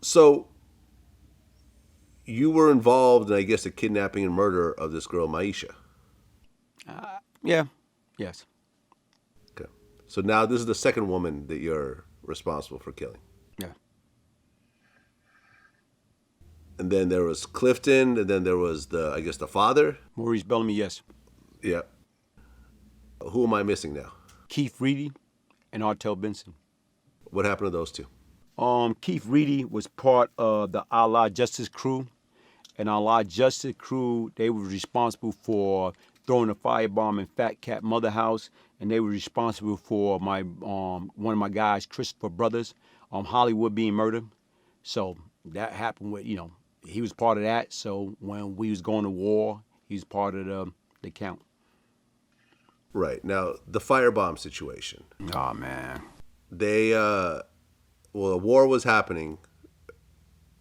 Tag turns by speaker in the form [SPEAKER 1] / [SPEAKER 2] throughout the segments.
[SPEAKER 1] So you were involved in, I guess, the kidnapping and murder of this girl, Maisha.
[SPEAKER 2] Yeah. Yes.
[SPEAKER 1] Okay. So now this is the second woman that you're responsible for killing.
[SPEAKER 2] Yeah.
[SPEAKER 1] And then there was Clifton, and then there was the, I guess, the father.
[SPEAKER 2] Maurice Bellamy, yes.
[SPEAKER 1] Yeah. Who am I missing now?
[SPEAKER 2] Keith Reedy and Artel Benson.
[SPEAKER 1] What happened to those two?
[SPEAKER 2] Keith Reedy was part of the Allah Justice crew, and Allah Justice crew, they were responsible for throwing a firebomb in Fat Cat Mother House, and they were responsible for my one of my guys, Christopher Brothers, Hollywood being murdered. So that happened with, he was part of that. So when we was going to war, he was part of the count.
[SPEAKER 1] Right. Now, the firebomb situation.
[SPEAKER 2] Oh man.
[SPEAKER 1] They, well, a war was happening,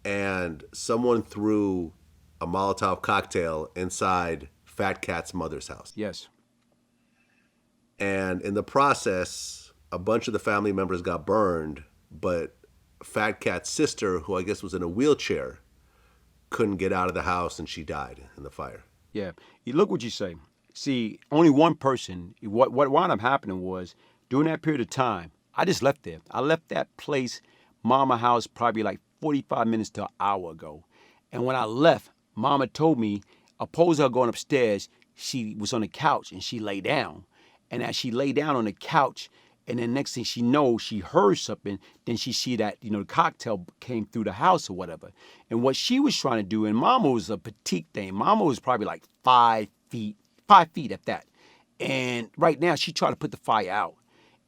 [SPEAKER 1] and someone threw a Molotov cocktail inside Fat Cat's mother's house.
[SPEAKER 2] Yes.
[SPEAKER 1] And in the process, a bunch of the family members got burned, but Fat Cat's sister, who I guess was in a wheelchair, couldn't get out of the house, and she died in the fire.
[SPEAKER 2] Yeah. You look what you say. See, only one person. What wound up happening was during that period of time, I just left there. I left that place, Mama house, probably like 45 minutes to an hour ago. And when I left, Mama told me, opposed to her going upstairs, she was on the couch and she lay down. And as she lay down on the couch, and then next thing she knows, she heard something. Then she see that, the cocktail came through the house or whatever. And what she was trying to do, and Mama was a petite thing. Mama was probably like 5 feet at that. And right now, she tried to put the fire out.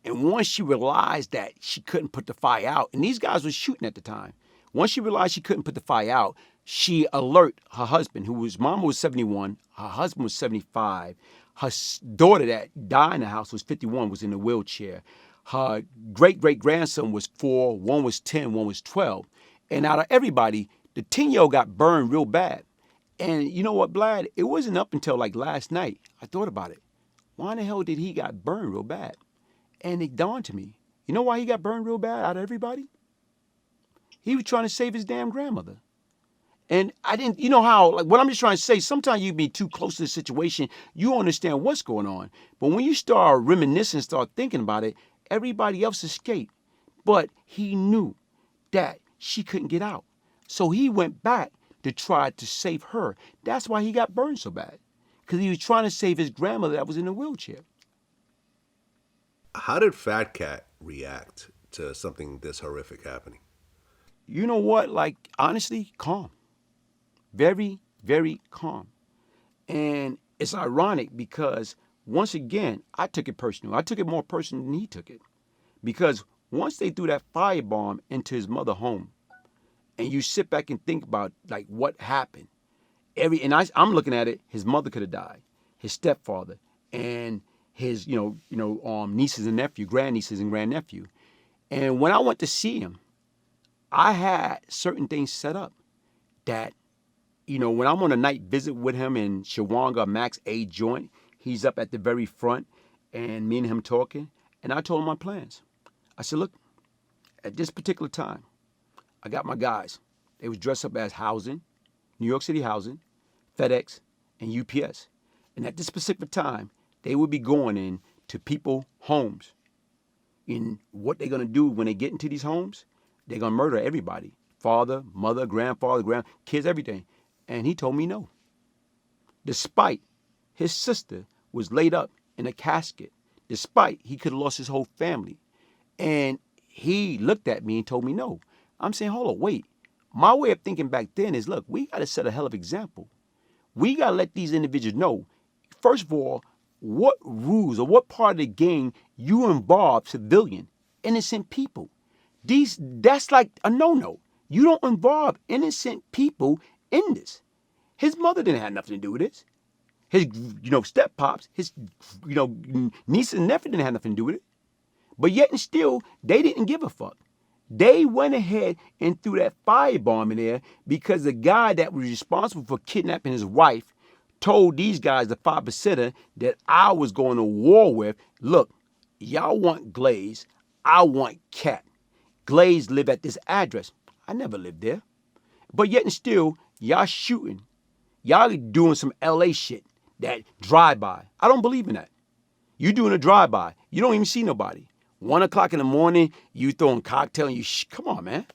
[SPEAKER 2] And once she realized that she couldn't put the fire out, and these guys were shooting at the time. Once she realized she couldn't put the fire out, she alert her husband, Mama was 71, her husband was 75. Her daughter that died in the house was 51, was in a wheelchair. Her great-great-grandson was 4, one was 10, one was 12. And out of everybody, the 10-year-old got burned real bad. And you know what, Vlad? It wasn't up until like last night. I thought about it. Why in the hell did he got burned real bad? And it dawned to me. You know why he got burned real bad out of everybody? He was trying to save his damn grandmother. And I didn't, you know how, like what I'm just trying to say, sometimes you be too close to the situation, you understand what's going on. But when you start reminiscing, start thinking about it, everybody else escaped. But he knew that she couldn't get out. So he went back to try to save her. That's why he got burned so bad. Because he was trying to save his grandmother that was in a wheelchair.
[SPEAKER 1] How did Fat Cat react to something this horrific happening?
[SPEAKER 2] You know what? Like, honestly, calm. Very, very calm. And it's ironic because, once again, I took it personal. I took it more personal than he took it. Because once they threw that firebomb into his mother's home, and you sit back and think about, like, what happened. I'm looking at it, his mother could have died, his stepfather, and his, nieces and nephew, grandnieces and grandnephew. And when I went to see him, I had certain things set up that, when I'm on a night visit with him in Shawanga Max A joint, he's up at the very front, and me and him talking, and I told him my plans. I said, look, at this particular time, I got my guys. They was dressed up as housing, New York City housing, FedEx, and UPS. And at this specific time, they would be going in to people's homes. And what they're going to do when they get into these homes, they're going to murder everybody. Father, mother, grandfather, kids, everything. And he told me no. Despite his sister was laid up in a casket, despite he could have lost his whole family. And he looked at me and told me no. I'm saying, hold on, wait. My way of thinking back then is, look, we got to set a hell of example. We got to let these individuals know, first of all, what rules or what part of the game you involve civilian, innocent people. That's like a no-no. You don't involve innocent people in this. His mother didn't have nothing to do with this. His, step-pops, his, niece and nephew didn't have nothing to do with it. But yet and still, they didn't give a fuck. They went ahead and threw that firebomb in there because the guy that was responsible for kidnapping his wife told these guys, the 5%er, that I was going to war with, look, y'all want Glaze, I want Cat. Glaze live at this address. I never lived there. But yet and still, y'all shooting. Y'all doing some LA shit, that drive-by. I don't believe in that. You doing a drive-by. You don't even see nobody. 1 o'clock in the morning, you throwing cocktail and come on, man.